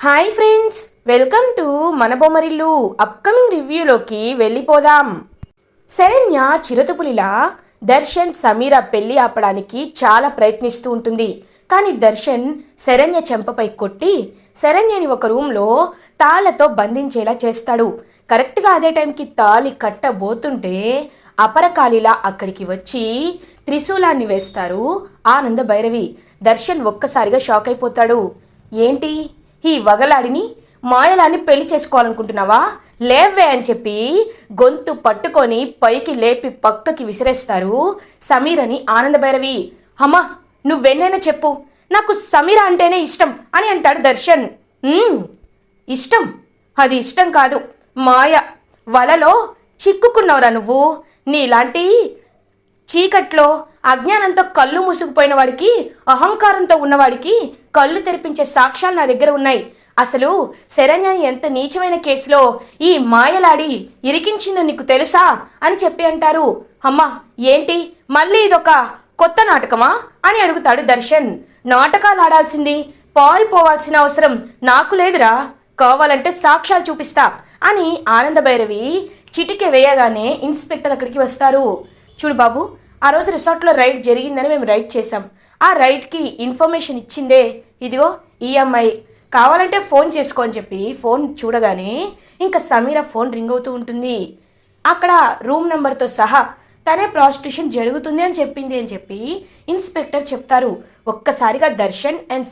Hi friends, welcome to మన Bommarillu. Upcoming రివ్యూలోకి వెళ్ళిపోదాం. శరణ్య చిరుతపులిలా దర్శన్ సమీర పెళ్లి ఆపడానికి చాలా ప్రయత్నిస్తూ ఉంటుంది. కానీ దర్శన్ శరణ్య చెంపపై కొట్టి శరణ్యని ఒక రూమ్లో తాళ్లతో బంధించేలా చేస్తాడు. కరెక్ట్గా అదే టైంకి తాళి కట్టబోతుంటే అపరకాలిలా అక్కడికి వచ్చి త్రిశూలాన్ని వేస్తారు ఆనంద భైరవి. దర్శన్ ఒక్కసారిగా షాక్ అయిపోతాడు. ఏంటి ఈ వగలాడిని మాయలాన్ని పెళ్లి చేసుకోవాలనుకుంటున్నావా? లేవే అని చెప్పి గొంతు పట్టుకొని పైకి లేపి పక్కకి విసిరేస్తారు సమీరని ఆనంద భైరవి. అమ్మా, నువ్వెన్నైనా చెప్పు, నాకు సమీర అంటేనే ఇష్టం అని అంటాడు దర్శన్. ఇష్టం? అది ఇష్టం కాదు, మాయ. వలలో చిక్కుకున్నావురా నువ్వు. నీలాంటి చీకట్లో అజ్ఞానంతో కళ్ళు మూసుకుపోయిన వాడికి, అహంకారంతో ఉన్నవాడికి కళ్ళు తెరిపించే సాక్ష్యాలు నా దగ్గర ఉన్నాయి. అసలు శరణ్యని ఎంత నీచమైన కేసులో ఈ మాయలాడి ఇరికించిందో నీకు తెలుసా అని చెప్పి అంటారు. అమ్మా, ఏంటి మళ్ళీ ఇదొక కొత్త నాటకమా అని అడుగుతాడు దర్శన్. నాటకాలు ఆడాల్సింది పారిపోవాల్సిన అవసరం నాకు లేదురా, కావాలంటే సాక్ష్యాలు చూపిస్తా అని ఆనంద భైరవి చిటికె వేయగానే ఇన్స్పెక్టర్ అక్కడికి వస్తారు. చూడు బాబు, ఆ రోజు రిసార్ట్లో రైడ్ జరిగిందని మేము రైడ్ చేశాం. ఆ రైడ్కి ఇన్ఫర్మేషన్ ఇచ్చిందే ఇదిగో ఈ అమ్మాయి, కావాలంటే ఫోన్ చేసుకో అని చెప్పి ఫోన్ చూడగానే ఇంకా సమీర ఫోన్ రింగ్ అవుతూ ఉంటుంది. అక్కడ రూమ్ నెంబర్తో సహా తనే ప్రాస్టిట్యూషన్ జరుగుతుంది అని చెప్పింది అని చెప్పి ఇన్స్పెక్టర్ చెప్తారు. ఒక్కసారిగా దర్శన్ అండ్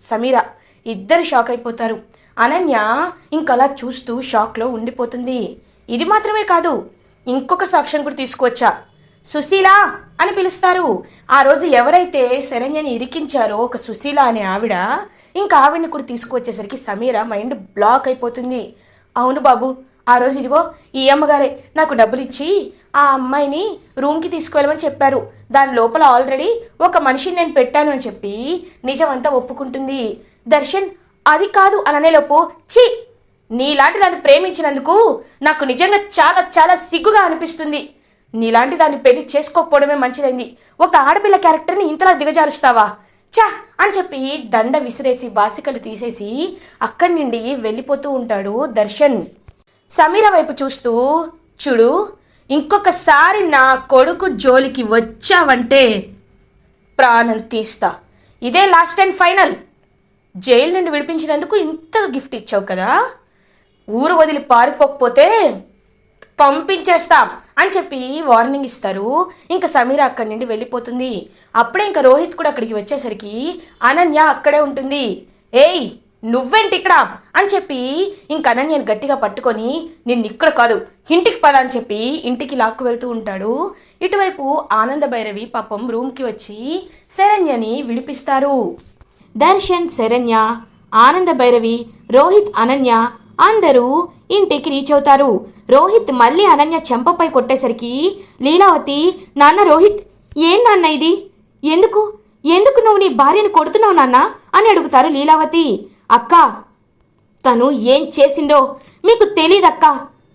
సమీర ఇద్దరు షాక్ అయిపోతారు. అనన్య ఇంకలా చూస్తూ షాక్లో ఉండిపోతుంది. ఇది మాత్రమే కాదు, ఇంకొక సాక్ష్యం కూడా తీసుకువచ్చా. సుశీల అని పిలుస్తారు. ఆ రోజు ఎవరైతే శరణ్యని ఇరికించారో ఒక సుశీల అనే ఆవిడ, ఇంకా ఆవిడని కూడా తీసుకువచ్చేసరికి సమీర మైండ్ బ్లాక్ అయిపోతుంది. అవును బాబు, ఆ రోజు ఇదిగో ఈ అమ్మగారే నాకు డబ్బులు ఇచ్చి ఆ అమ్మాయిని రూమ్కి తీసుకువెళ్ళమని చెప్పారు. దాని లోపల ఆల్రెడీ ఒక మనిషిని నేను పెట్టాను అని చెప్పి నిజమంతా ఒప్పుకుంటుంది. దర్శన్ అది కాదు అననేలోపు, ఛీ, నీలాంటి దాన్ని ప్రేమించినందుకు నాకు నిజంగా చాలా చాలా సిగ్గుగా అనిపిస్తుంది. నీలాంటి దాన్ని పెళ్లి చేసుకోకపోవడమే మంచిదైంది. ఒక ఆడపిల్ల క్యారెక్టర్ని ఇంతలా దిగజారుస్తావా? చా అని చెప్పి దండ విసిరేసి బాసికలు తీసేసి అక్కడి నుండి వెళ్ళిపోతూ ఉంటాడు దర్శన్. సమీర వైపు చూస్తూ, చూడు, ఇంకొకసారి నా కొడుకు జోలికి వచ్చావంటే ప్రాణం తీస్తా. ఇదే లాస్ట్ అండ్ ఫైనల్. జైలు నుండి విడిపించినందుకు ఇంత గిఫ్ట్ ఇచ్చావు కదా, ఊరు వదిలి పారిపోకపోతే పంపించేస్తాం అని చెప్పి వార్నింగ్ ఇస్తారు. ఇంకా సమీర అక్కడి నుండి వెళ్ళిపోతుంది. అప్పుడే ఇంకా రోహిత్ కూడా అక్కడికి వచ్చేసరికి అనన్య అక్కడే ఉంటుంది. ఏయ్, నువ్వేంటి ఇక్కడ అని చెప్పి ఇంక అనన్యని గట్టిగా పట్టుకొని, నిన్నిక్కడ కాదు ఇంటికి పద అని చెప్పి ఇంటికి లాక్కు వెళ్తూ ఉంటాడు. ఇటువైపు ఆనంద భైరవి పాపం రూమ్కి వచ్చి శరణ్యని విడిపిస్తారు. దర్శన్, శరణ్య, ఆనంద భైరవి, రోహిత్, అనన్య అందరూ ఇంటికి రీచ్ అవుతారు. రోహిత్ మళ్ళీ అనన్య చెంపపై కొట్టేసరికి లీలావతి, నాన్న రోహిత్, ఏం నాన్న ఇది? ఎందుకు ఎందుకు నువ్వు నీ భార్యను కొడుతున్నావు నాన్న అని అడుగుతారు లీలావతి. అక్క, తను ఏం చేసిందో మీకు తెలీదక్క,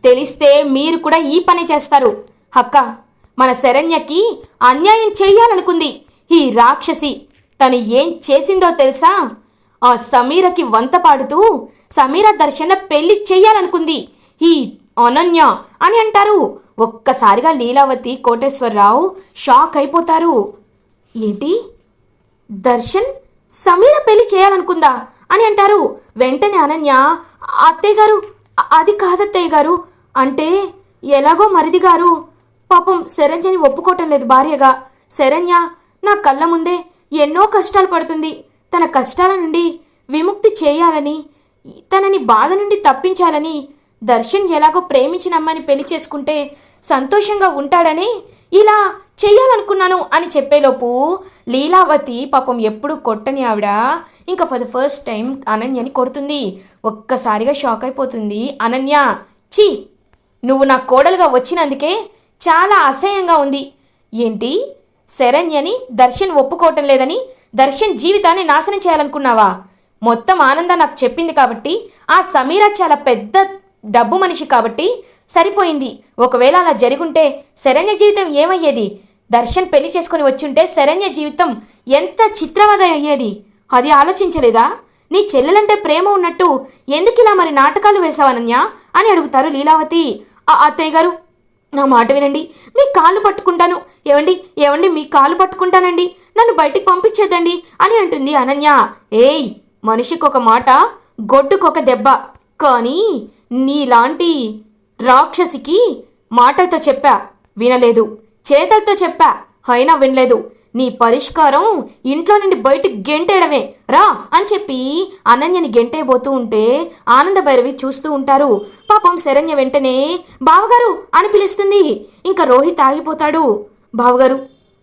తెలిస్తే మీరు కూడా ఈ పని చేస్తారు. అక్క, మన శరణ్యకి అన్యాయం చెయ్యాలనుకుంది ఈ రాక్షసి. తను ఏం చేసిందో తెలుసా? ఆ సమీరకి వంత పాడుతూ సమీర దర్శన పెళ్లి చెయ్యాలనుకుంది ఈ అనన్య అని అంటారు. ఒక్కసారిగా లీలావతి, కోటేశ్వరరావు షాక్ అయిపోతారు. ఏంటి, దర్శన్ సమీర పెళ్లి చేయాలనుకుందా అని అంటారు. వెంటనే అనన్య, అత్తయ్య గారు, అది కాదత్తయ్య గారు, అంటే ఎలాగో మరిది గారు పాపం శరణ్యని ఒప్పుకోవటం లేదు భార్యగా. శరణ్య నా కళ్ళ ముందే ఎన్నో కష్టాలు పడుతుంది. తన కష్టాల నుండి విముక్తి చేయాలని, తనని బాధ నుండి తప్పించాలని దర్శన్ ఎలాగో ప్రేమించిన అమ్మాయిని పెళ్లి చేసుకుంటే సంతోషంగా ఉంటాడని ఇలా చెయ్యాలనుకున్నాను అని చెప్పేలోపు లీలావతి పాపం ఎప్పుడు కొట్టని ఆవిడ ఇంకా ఫర్ ద ఫస్ట్ టైం అనన్యని కొడుతుంది. ఒక్కసారిగా షాక్ అయిపోతుంది అనన్య. ఛీ, నువ్వు నా కోడలుగా వచ్చినందుకే చాలా అసహ్యంగా ఉంది. ఏంటి, శరణ్యని దర్శన్ ఒప్పుకోవటం లేదని దర్శన్ జీవితాన్ని నాశనం చేయాలనుకున్నావా? మొత్తం ఆనంద నాకు చెప్పింది కాబట్టి, ఆ సమీర చాలా పెద్ద డబ్బు మనిషి కాబట్టి సరిపోయింది. ఒకవేళ అలా జరుగుంటే శరణ్య జీవితం ఏమయ్యేది? దర్శన్ పెళ్లి చేసుకుని వచ్చుంటే శరణ్య జీవితం ఎంత చిత్రవద అయ్యేది. అది ఆలోచించలేదా? నీ చెల్లెలంటే ప్రేమ ఉన్నట్టు ఎందుకు ఇలా మరి నాటకాలు వేశావు అనన్య అని అడుగుతారు లీలావతి. అత్తయ్య గారు, నా మాట వినండి, మీ కాళ్ళు పట్టుకుంటాను. ఏవండి ఏవండి మీ కాళ్ళు పట్టుకుంటానండి, నన్ను బయటికి పంపించేద్దండి అని అంటుంది అనన్య. ఏయ్, మనిషికొక మాట గొడ్డుకొక దెబ్బ, కానీ నీలాంటి రాక్షసికి మాటలతో చెప్పా వినలేదు, చేతలతో చెప్పా అయినా వినలేదు. నీ పరిష్కారం ఇంట్లో నుండి బయటికి గెంటేయడమే, రా అని చెప్పి అనన్యని గెంటేయబోతూ ఉంటే ఆనందభైరవి చూస్తూ ఉంటారు. పాపం శరణ్య వెంటనే బావగారు అని పిలుస్తుంది. ఇంకా రోహిత్ ఆగిపోతాడు. బావగారు,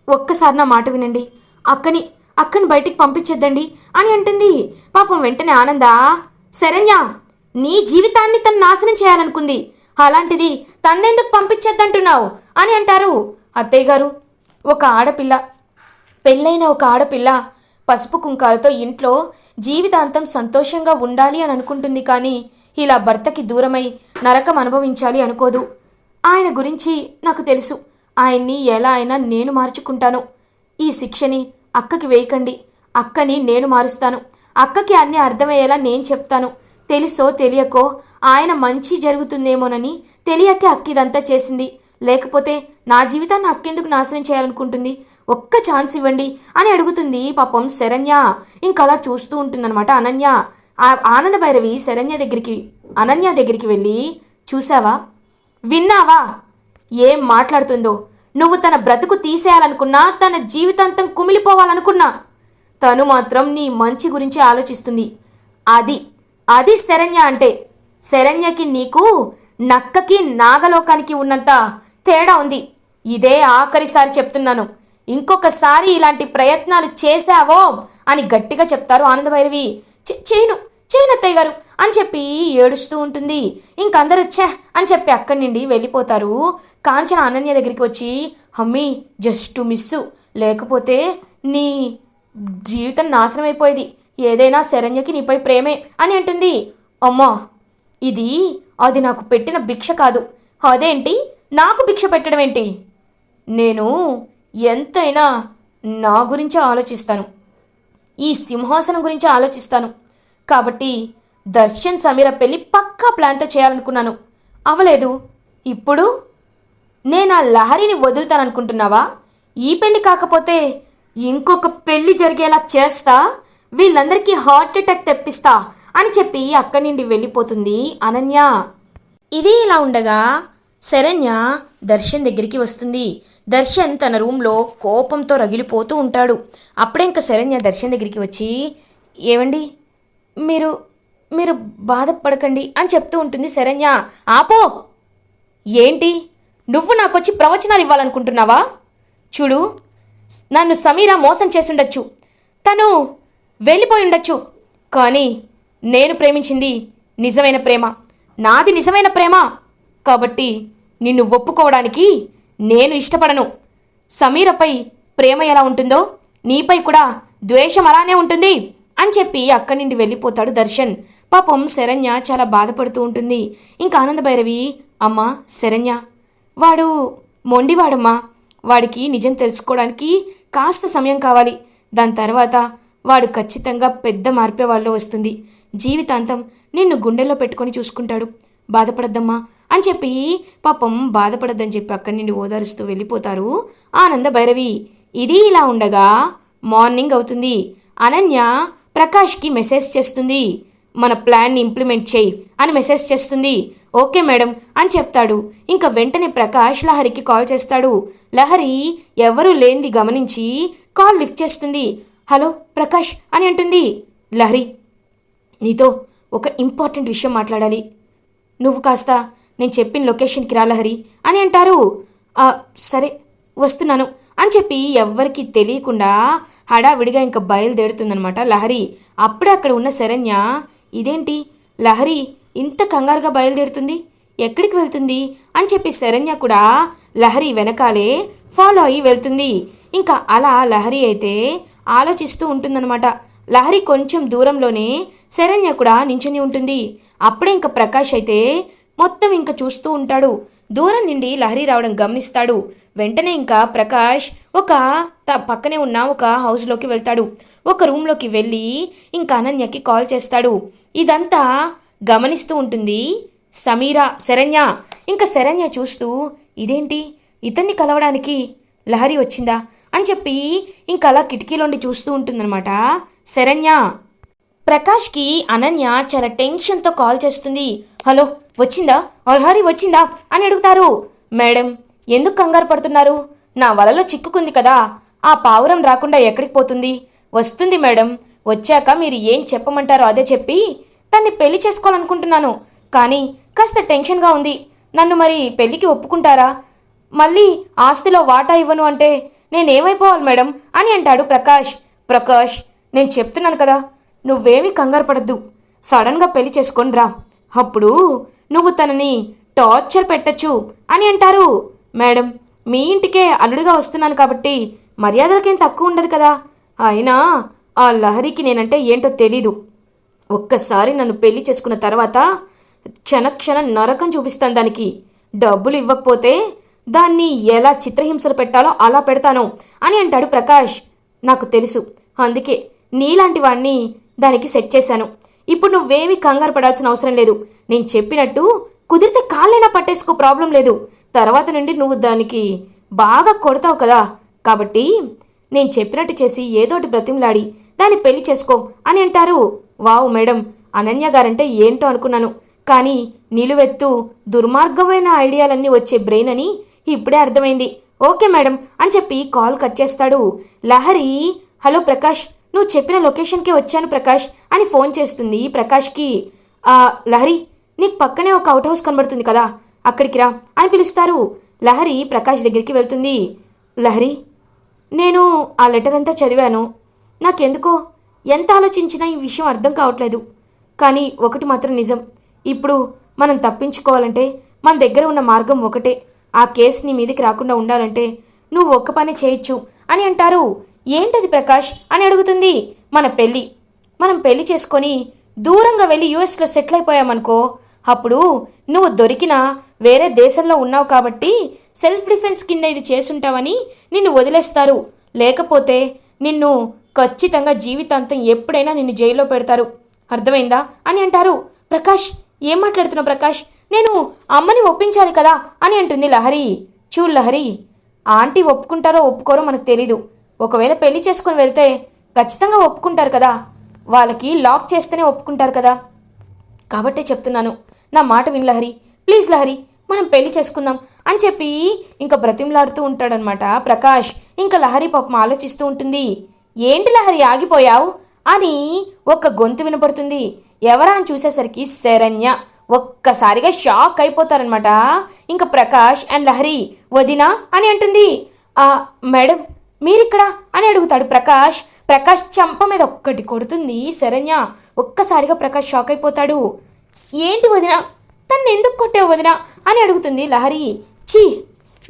ఒక్కసారి నా మాట వినండి, అక్కని బయటికి పంపించేద్దండి అని అంటుంది. పాపం వెంటనే ఆనంద, శరణ్య నీ జీవితాన్ని తను నాశనం చేయాలనుకుంది, అలాంటిది తన్నెందుకు పంపించేద్దంటున్నావు అని అంటారు. అత్తయ్య గారు, ఒక ఆడపిల్ల, పెళ్ళైన ఒక ఆడపిల్ల పసుపు కుంకాలతో ఇంట్లో జీవితాంతం సంతోషంగా ఉండాలి అని అనుకుంటుంది, కానీ ఇలా భర్తకి దూరమై నరకం అనుభవించాలి అనుకోదు. ఆయన గురించి నాకు తెలుసు, ఆయన్ని ఎలా అయినా నేను మార్చుకుంటాను. ఈ శిక్షని అక్కకి వేయకండి, అక్కని నేను మారుస్తాను. అక్కకి అన్నీ అర్థమయ్యేలా నేను చెప్తాను. తెలుసో తెలియకో ఆయన మంచి జరుగుతుందేమోనని తెలియకే అక్క ఇదంతా చేసింది, లేకపోతే నా జీవితాన్ని అక్కెందుకు నాశనం చేయాలనుకుంటుంది? ఒక్క ఛాన్స్ ఇవ్వండి అని అడుగుతుంది పాపం శరణ్య. ఇంకలా చూస్తూ ఉంటుందన్నమాట అనన్య. ఆనందభైరవి అనన్య దగ్గరికి వెళ్ళి, చూసావా, విన్నావా ఏం మాట్లాడుతుందో? నువ్వు తన బ్రతుకు తీసేయాలనుకున్నా, తన జీవితాంతం కుమిలిపోవాలనుకున్నా, తను మాత్రం నీ మంచి గురించి ఆలోచిస్తుంది. అది శరణ్య అంటే. శరణ్యకి నీకు నక్కకి నాగలోకానికి ఉన్నంత తేడా ఉంది. ఇదే ఆఖరిసారి చెప్తున్నాను, ఇంకొకసారి ఇలాంటి ప్రయత్నాలు చేశావో అని గట్టిగా చెప్తారు ఆనందభైరవి. చేయను అత్తయ్య గారు అని చెప్పి ఏడుస్తూ ఉంటుంది. ఇంకందరూ ఛే అని చెప్పి అక్కడి నుండి వెళ్ళిపోతారు. కాంచన అనన్య దగ్గరికి వచ్చి, అమ్మీ జస్ట్ మిస్సు, లేకపోతే నీ జీవితం నాశనం అయిపోయేది, ఏదైనా శరణ్యకి నీపై ప్రేమే అని అంటుంది. అమ్మా, అది నాకు పెట్టిన భిక్ష కాదు. అదేంటి నాకు భిక్ష పెట్టడం ఏంటి? నేను ఎంతైనా నా గురించి ఆలోచిస్తాను, ఈ సింహాసనం గురించి ఆలోచిస్తాను. కాబట్టి దర్శన్ సమీర పెళ్ళి పక్కా ప్లాన్తో చేయాలనుకున్నాను, అవలేదు. ఇప్పుడు నేను ఆ లహరిని వదులుతాననుకుంటున్నావా? ఈ పెళ్ళి కాకపోతే ఇంకొక పెళ్ళి జరిగేలా చేస్తా, వీళ్ళందరికీ హార్ట్ అటాక్ తెప్పిస్తా అని చెప్పి అక్కడి నుండి వెళ్ళిపోతుంది అనన్య. ఇది ఇలా ఉండగా శరణ్య దర్శన్ దగ్గరికి వస్తుంది. దర్శన్ తన రూమ్లో కోపంతో రగిలిపోతూ ఉంటాడు. అప్పుడే ఇంకా శరణ్య దర్శన్ దగ్గరికి వచ్చి, ఏవండి మీరు బాధపడకండి అని చెప్తూ ఉంటుంది. శరణ్య, ఆపో, ఏంటి నువ్వు నాకొచ్చి ప్రవచనాలు ఇవ్వాలనుకుంటున్నావా? చూడు, నన్ను సమీర మోసం చేసుండొచ్చు, తను వెళ్ళిపోయి ఉండొచ్చు, కానీ నేను ప్రేమించింది నిజమైన ప్రేమ, నాది నిజమైన ప్రేమ. కాబట్టి నిన్ను ఒప్పుకోవడానికి నేను ఇష్టపడను. సమీరపై ప్రేమ ఎలా ఉంటుందో నీపై కూడా ద్వేషం అలానే ఉంటుంది అని చెప్పి అక్కడి నుండి వెళ్ళిపోతాడు దర్శన్. పాపం శరణ్య చాలా బాధపడుతూ ఉంటుంది. ఇంకా ఆనందభైరవి, అమ్మా శరణ్య, వాడు మొండివాడమ్మా, వాడికి నిజం తెలుసుకోవడానికి కాస్త సమయం కావాలి. దాని తర్వాత వాడు ఖచ్చితంగా పెద్ద మార్పే వాళ్ళు వస్తుంది. జీవితాంతం నిన్ను గుండెల్లో పెట్టుకొని చూసుకుంటాడు, బాధపడద్దమ్మా అని చెప్పి పాపం బాధపడద్దని చెప్పి అక్కడి నుండి ఓదారుస్తూ వెళ్ళిపోతారు ఆనందభైరవి. ఇది ఇలా ఉండగా మార్నింగ్ అవుతుంది. అనన్య ప్రకాష్కి మెసేజ్ చేస్తుంది, మన ప్లాన్ని ఇంప్లిమెంట్ చేయి అని మెసేజ్ చేస్తుంది. ఓకే మేడం అని చెప్తాడు. ఇంకా వెంటనే ప్రకాష్ లహరికి కాల్ చేస్తాడు. లహరి ఎవరూ లేనిది గమనించి కాల్ లిఫ్ట్ చేస్తుంది. హలో ప్రకాష్ అని అంటుంది. లహరి, నీతో ఒక ఇంపార్టెంట్ విషయం మాట్లాడాలి, నువ్వు కాస్త నేను చెప్పిన లొకేషన్కి రా లహరి అని అంటారు. సరే వస్తున్నాను అని చెప్పి ఎవ్వరికీ తెలియకుండా హడావిడిగా ఇంకా బయలుదేరుతుందనమాట లహరి. అప్పుడే అక్కడ ఉన్న శరణ్య, ఇదేంటి లహరి ఇంత కంగారుగా బయలుదేరుతుంది, ఎక్కడికి వెళ్తుంది అని చెప్పి శరణ్య కూడా లహరి వెనకాలే ఫాలో అయ్యి వెళ్తుంది. ఇంకా అలా లహరి అయితే ఆలోచిస్తూ ఉంటుందన్నమాట. లహరి కొంచెం దూరంలోనే శరణ్య కూడా నించుని ఉంటుంది. అప్పుడే ఇంకా ప్రకాష్ అయితే మొత్తం ఇంకా చూస్తూ ఉంటాడు. దూరం నుండి లహరి రావడం గమనిస్తాడు. వెంటనే ఇంకా ప్రకాష్ ఒక పక్కనే ఉన్న ఒక హౌస్లోకి వెళ్తాడు. ఒక రూమ్లోకి వెళ్ళి ఇంకా అనన్యకి కాల్ చేస్తాడు. ఇదంతా గమనిస్తూ ఉంటుంది శరణ్య. ఇంకా శరణ్య చూస్తూ ఇదేంటి ఇతన్ని కలవడానికి లహరి వచ్చిందా అని చెప్పి ఇంకా అలా కిటికీలోండి చూస్తూ ఉంటుందన్నమాట శరణ్య. ప్రకాష్కి అనన్య చాలా టెన్షన్తో కాల్ చేస్తుంది. హలో, వచ్చిందా లహరి వచ్చిందా అని అడుగుతారు. మేడం, ఎందుకు కంగారు పడుతున్నారు? నా వలలో చిక్కుకుంది కదా, ఆ పావురం రాకుండా ఎక్కడికి పోతుంది? వస్తుంది మేడం, వచ్చాక మీరు ఏం చెప్పమంటారో అదే చెప్పి తన్ని పెళ్లి చేసుకోవాలనుకుంటున్నాను. కానీ కాస్త టెన్షన్గా ఉంది. నన్ను మరి పెళ్లికి ఒప్పుకుంటారా? మళ్ళీ ఆస్తిలో వాటా ఇవ్వను అంటే నేనేమైపోవాలి మేడం అని అంటాడు ప్రకాష్, నేను చెప్తున్నాను కదా, నువ్వేమీ కంగారు పడద్దు. సడన్గా పెళ్లి చేసుకొని రా, అప్పుడు నువ్వు తనని టార్చర్ పెట్టచ్చు అని అంటారు. మేడం, మీ ఇంటికే అల్లుడిగా వస్తున్నాను కాబట్టి మర్యాదలకేం తక్కువ ఉండదు కదా. అయినా ఆ లహరికి నేనంటే ఏంటో తెలీదు. ఒక్కసారి నన్ను పెళ్లి చేసుకున్న తర్వాత క్షణ నరకం చూపిస్తాను దానికి. డబ్బులు ఇవ్వకపోతే దాన్ని ఎలా చిత్రహింసలు పెట్టాలో అలా పెడతాను అని అంటాడు ప్రకాష్. నాకు తెలుసు, అందుకే నీలాంటి వాణ్ణి దానికి సెట్ చేశాను. ఇప్పుడు నువ్వేమీ కంగారు పడాల్సిన అవసరం లేదు. నేను చెప్పినట్టు కుదిరితే కాళ్ళైనా పట్టేసుకో, ప్రాబ్లం లేదు. తర్వాత నుండి నువ్వు దానికి బాగా కొడతావు కదా, కాబట్టి నేను చెప్పినట్టు చేసి ఏదోటి బ్రతిమలాడి దాన్ని పెళ్లి చేసుకో అని అంటారు. వావ్ మేడం, అనన్య గారంటే ఏంటో అనుకున్నాను, కానీ నిలువెత్తు దుర్మార్గమైన ఐడియాలన్నీ వచ్చే బ్రెయిన్ అని ఇప్పుడే అర్థమైంది. ఓకే మేడం అని చెప్పి కాల్ కట్ చేస్తాడు. లహరి, హలో ప్రకాష్, నువ్వు చెప్పిన లొకేషన్కే వచ్చాను ప్రకాష్ అని ఫోన్ చేస్తుంది ప్రకాష్కి. లహరి, నీకు పక్కనే ఒక అవుట్ హౌస్ కనబడుతుంది కదా, అక్కడికి రా అని పిలుస్తారు. లహరి ప్రకాష్ దగ్గరికి వెళ్తుంది. లహరి, నేను ఆ లెటర్ అంతా చదివాను. నాకెందుకో ఎంత ఆలోచించినా ఈ విషయం అర్థం కావట్లేదు. కానీ ఒకటి మాత్రం నిజం, ఇప్పుడు మనం తప్పించుకోవాలంటే మన దగ్గర ఉన్న మార్గం ఒకటే. ఆ కేసు నీ మీదకి రాకుండా ఉండాలంటే నువ్వు ఒక్క పని చేయొచ్చు అని అంటారు. ఏంటది ప్రకాష్ అని అడుగుతుంది. మనం పెళ్లి చేసుకొని దూరంగా వెళ్ళి యూఎస్లో సెటిల్ అయిపోయామనుకో, అప్పుడు నువ్వు దొరికిన వేరే దేశంలో ఉన్నావు కాబట్టి సెల్ఫ్ డిఫెన్స్ కింద ఇది చేసుంటావని నిన్ను వదిలేస్తారు. లేకపోతే నిన్ను ఖచ్చితంగా జీవితాంతం ఎప్పుడైనా నిన్ను జైల్లో పెడతారు. అర్థమైందా అని అంటారు. ప్రకాష్, ఏం మాట్లాడుతున్నావు ప్రకాష్? నేను అమ్మని ఒప్పించాలి కదా అని అంటుంది లహరి. చూడు లహరి, ఆంటీ ఒప్పుకుంటారో ఒప్పుకోరో మనకు తెలీదు. ఒకవేళ పెళ్లి చేసుకొని వెళ్తే ఖచ్చితంగా ఒప్పుకుంటారు కదా, వాళ్ళకి లాక్ చేస్తేనే ఒప్పుకుంటారు కదా. కాబట్టే చెప్తున్నాను, నా మాట విని లహరి, ప్లీజ్ లహరి, మనం పెళ్లి చేసుకుందాం అని చెప్పి ఇంకా బ్రతిమలాడుతూ ఉంటాడనమాట ప్రకాష్. ఇంకా లహరి పాపం ఆలోచిస్తూ ఉంటుంది. ఏంటి లహరి ఆగిపోయావు అని ఒక గొంతు వినపడుతుంది. ఎవరా అని చూసేసరికి శరణ్య. ఒక్కసారిగా షాక్ అయిపోతారనమాట ఇంకా ప్రకాష్ అండ్ లహరి. వదినా అని అంటుంది. మేడం, మీరిక్కడ అని అడుగుతాడు ప్రకాష్ చంప మీద ఒక్కటి కొడుతుంది శరణ్య. ఒక్కసారిగా ప్రకాష్ షాక్ అయిపోతాడు. ఏంటి వదిన, తను ఎందుకు కొట్టావు వదిన అని అడుగుతుంది లహరి. ఛీ,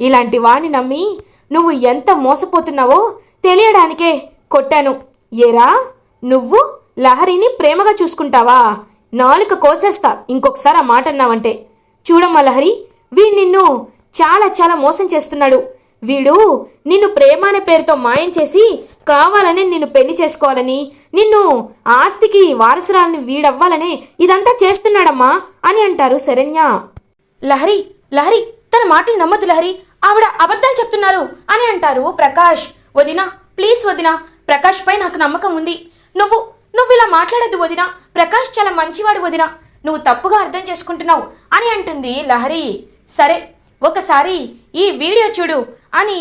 ఇలాంటి వాణ్ణి నమ్మి నువ్వు ఎంత మోసపోతున్నావో తెలియడానికే కొట్టాను. ఏరా, నువ్వు లహరిని ప్రేమగా చూసుకుంటావా? నాలుక కోసేస్తా ఇంకొకసారి ఆ మాట అన్నావంటే. చూడమ్మా లహరి, వీడు నిన్ను చాలా మోసం చేస్తున్నాడు. వీడు నిన్ను ప్రేమ అనే పేరుతో మాయం చేసి కావాలని నిన్ను పెళ్లి చేసుకోవాలని, నిన్ను ఆస్తికి వారసురాలని వీడవ్వాలనే ఇదంతా చేస్తున్నాడమ్మా అని అంటారు శరణ్య. లహరి, తన మాటలు నమ్మద్దు లహరి, ఆవిడ అబద్ధాలు చెప్తున్నారు అని అంటారు ప్రకాష్. వదినా, ప్లీజ్ వదినా, ప్రకాష్ పై నాకు నమ్మకం ఉంది. నువ్వు ఇలా మాట్లాడద్దు వదినా, ప్రకాష్ చాలా మంచివాడు వదినా, నువ్వు తప్పుగా అర్థం చేసుకుంటున్నావు అని అంటుంది లహరి. సరే, ఒకసారి ఈ వీడియో చూడు అని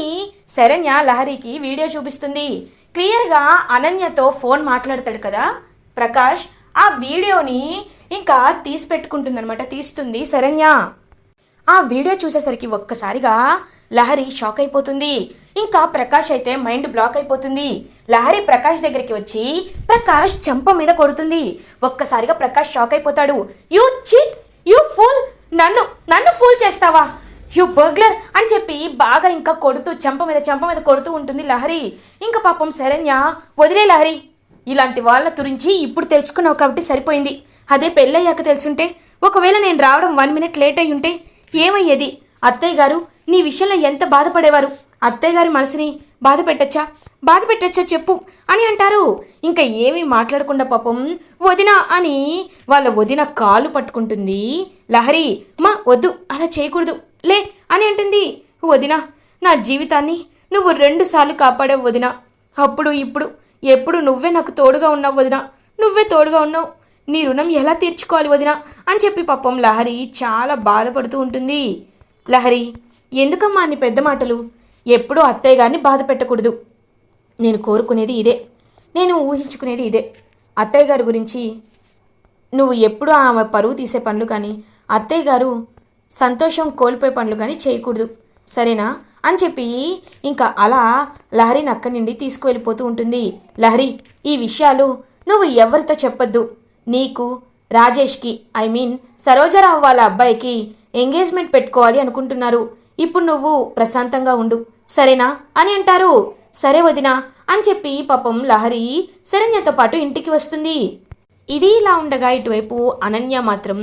శరణ్య లహరికి వీడియో చూపిస్తుంది. క్లియర్గా అనన్యతో ఫోన్ మాట్లాడతాడు కదా ప్రకాష్. ఆ వీడియోని ఇంకా తీస్తుంది శరణ్య. ఆ వీడియో చూసేసరికి ఒక్కసారిగా లహరి షాక్ అయిపోతుంది. ఇంకా ప్రకాష్ అయితే మైండ్ బ్లాక్ అయిపోతుంది. లహరి ప్రకాష్ దగ్గరికి వచ్చి ప్రకాష్ చెంప మీద కొడుతుంది. ఒక్కసారిగా ప్రకాష్ షాక్ అయిపోతాడు. యూ చీట్, యూ ఫూల్, నన్ను ఫూల్ చేస్తావా, యూ బర్గ్లర్ అని చెప్పి బాగా ఇంకా కొడుతూ చెంప మీద కొడుతూ ఉంటుంది లహరి. ఇంకా పాపం శరణ్య, వదిలే లహరి, ఇలాంటి వాళ్ళ గురించి ఇప్పుడు తెలుసుకున్నావు కాబట్టి సరిపోయింది. అదే పెళ్ళయ్యాక తెలుసుంటే, ఒకవేళ నేను రావడం 1 minute లేట్ అయి ఉంటే ఏమయ్యేది? అత్తయ్య గారు నీ విషయంలో ఎంత బాధపడేవారు. అత్తయ్య గారి మనసుని బాధ పెట్టచ్చా చెప్పు అని అంటారు. ఇంకా ఏమీ మాట్లాడకుండా పాపం వదిన అని వాళ్ళ వదిన కాలు పట్టుకుంటుంది లహరి. మా వద్దు, అలా చేయకూడదు లే అని అంటుంది. వదిన, నా జీవితాన్ని నువ్వు 2 సార్లు కాపాడావు వదిన. అప్పుడు ఇప్పుడు ఎప్పుడు నువ్వే నాకు తోడుగా ఉన్నావు వదిన, నువ్వే తోడుగా ఉన్నావు. నీ రుణం ఎలా తీర్చుకోవాలి వదిన అని చెప్పి పాపం లహరి చాలా బాధపడుతూ ఉంటుంది. లహరి, ఎందుకమ్మా నీ పెద్ద మాటలు? ఎప్పుడూ అత్తయ్య గారిని బాధ పెట్టకూడదు. నేను కోరుకునేది ఇదే, నేను ఊహించుకునేది ఇదే. అత్తయ్య గారి గురించి నువ్వు ఎప్పుడూ ఆమె పరువు తీసే పనులు కానీ, అత్తయ్య గారు సంతోషం కోల్పోయే పనులు కానీ చేయకూడదు, సరేనా అని చెప్పి ఇంకా అలా లహరిని అక్కడి నుండి తీసుకువెళ్ళిపోతూ ఉంటుంది. లహరి, ఈ విషయాలు నువ్వు ఎవరితో చెప్పొద్దు. నీకు రాజేష్కి, సరోజారావు వాళ్ళ అబ్బాయికి ఎంగేజ్మెంట్ పెట్టుకోవాలి అనుకుంటున్నారు. ఇప్పుడు నువ్వు ప్రశాంతంగా ఉండు, సరేనా అని అంటారు. సరే వదినా అని చెప్పి పాపం లహరి శరణ్యతో పాటు ఇంటికి వస్తుంది. ఇది ఇలా ఉండగా ఇటువైపు అనన్య మాత్రం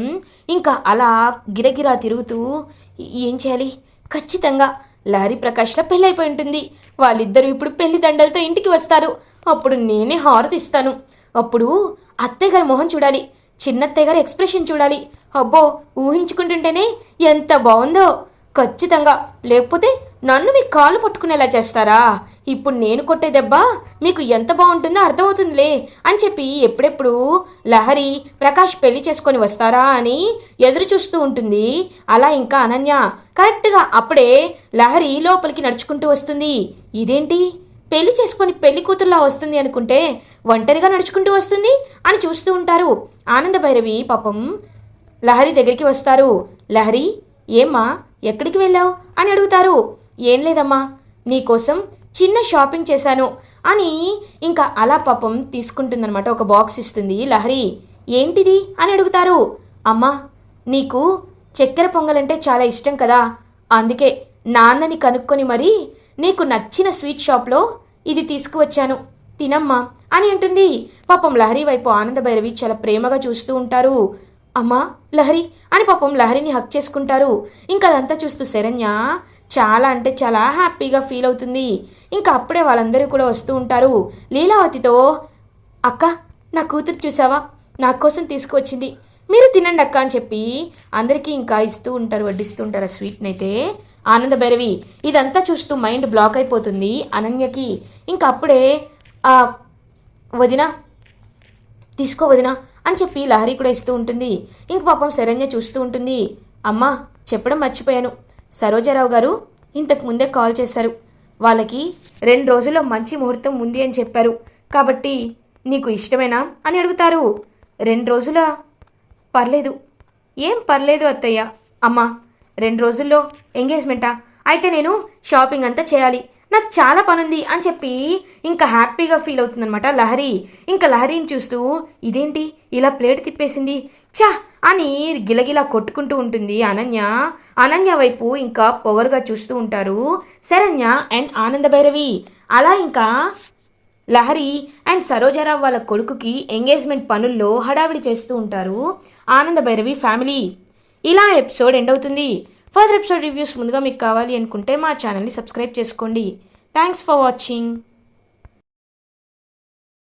ఇంకా అలా గిరగిరా తిరుగుతూ ఏం చేయాలి, ఖచ్చితంగా లహరి ప్రకాష్ల పెళ్ళి అయిపోయి ఉంటుంది. వాళ్ళిద్దరూ ఇప్పుడు పెళ్లి దండలతో ఇంటికి వస్తారు. అప్పుడు నేనే హారతి ఇస్తాను. అప్పుడు అత్తయ్య గారి మొహం చూడాలి, చిన్నత్తయ్య గారి ఎక్స్ప్రెషన్ చూడాలి. అబ్బో, ఊహించుకుంటుంటేనే ఎంత బాగుందో. ఖచ్చితంగా, లేకపోతే నన్ను మీ కాళ్ళు పట్టుకునేలా చేస్తారా? ఇప్పుడు నేను కొట్టే దెబ్బ మీకు ఎంత బాగుంటుందో అర్థమవుతుందిలే అని చెప్పి ఎప్పుడెప్పుడు లహరి ప్రకాష్ పెళ్లి చేసుకొని వస్తారా అని ఎదురు చూస్తూ ఉంటుంది. అలా ఇంకా అనన్య కరెక్ట్గా అప్పుడే లహరి లోపలికి నడుచుకుంటూ వస్తుంది. ఇదేంటి పెళ్లి చేసుకొని పెళ్లి కూతుర్లా వస్తుంది అనుకుంటే ఒంటరిగా నడుచుకుంటూ వస్తుంది అని చూస్తూ ఉంటారు. ఆనంద భైరవి పాపం లహరి దగ్గరికి వస్తారు. లహరి, ఏమ్మా ఎక్కడికి వెళ్ళావు అని అడుగుతారు. ఏం లేదమ్మా, నీకోసం చిన్న షాపింగ్ చేశాను అని ఇంకా అలా పాపం తీసుకుంటుందన్నమాట. ఒక బాక్స్ ఇస్తుంది లహరి. ఏంటిది అని అడుగుతారు. అమ్మా, నీకు చక్కెర పొంగలంటే చాలా ఇష్టం కదా, అందుకే నాన్నని కనుక్కొని మరీ నీకు నచ్చిన స్వీట్ షాప్లో ఇది తీసుకువచ్చాను, తినమ్మా అని అంటుంది. పాపం లహరి వైపు ఆనంద భైరవి చాలా ప్రేమగా చూస్తూ ఉంటారు. అమ్మా లహరి అని పాపం లహరిని హక్ చేసుకుంటారు. ఇంకా అదంతా చూస్తూ శరణ్య చాలా అంటే చాలా హ్యాపీగా ఫీల్ అవుతుంది. ఇంకా అప్పుడే వాళ్ళందరూ కూడా వస్తూ ఉంటారు. లీలావతితో, అక్క, నా కూతురు చూసావా, నా కోసం తీసుకువచ్చింది, మీరు తినండి అక్క అని చెప్పి అందరికీ ఇంకా ఇస్తూ ఉంటారు, వడ్డిస్తూ ఉంటారు ఆ స్వీట్ని. అయితే ఆనంద భైరవి ఇదంతా చూస్తూ మైండ్ బ్లాక్ అయిపోతుంది అనన్యకి. ఇంకా అప్పుడే వదినా తీసుకో వదినా అని చెప్పి లహరి కూడా ఇస్తూ ఉంటుంది. ఇంక పాపం శరణ్య చూస్తూ ఉంటుంది. అమ్మా, చెప్పడం మర్చిపోయాను, సరోజారావు గారు ఇంతకు ముందే కాల్ చేశారు. వాళ్ళకి 2 రోజుల్లో మంచి ముహూర్తం ఉంది అని చెప్పారు. కాబట్టి నీకు ఇష్టమేనా అని అడుగుతారు. 2 రోజుల పర్లేదు. ఏం పర్లేదు అత్తయ్య. అమ్మా, 2 రోజుల్లో ఎంగేజ్మెంటా? అయితే నేను షాపింగ్ అంతా చేయాలి, నాకు చాలా పనుంది అని చెప్పి ఇంకా హ్యాపీగా ఫీల్ అవుతుందనమాట లహరి. ఇంకా లహరిని చూస్తూ ఇదేంటి ఇలా ప్లేట్ తిప్పేసింది చా అని గిలగిలా కొట్టుకుంటూ ఉంటుంది అనన్య. అనన్య వైపు ఇంకా పొగరుగా చూస్తూ ఉంటారు శరణ్య అండ్ ఆనంద భైరవి. అలా ఇంకా లహరి అండ్ సరోజారావు వాళ్ళ కొడుకుకి ఎంగేజ్మెంట్ పనుల్లో హడావిడి చేస్తూ ఉంటారు ఆనంద భైరవి ఫ్యామిలీ. ఇలా ఎపిసోడ్ ఎండ్ అవుతుంది. ఫర్దర్ ఎపిసోడ్ రివ్యూస్ ముందుగా మీకు కావాలి అనుకుంటే మా ఛానల్ని సబ్స్క్రైబ్ చేసుకోండి. Thanks for watching.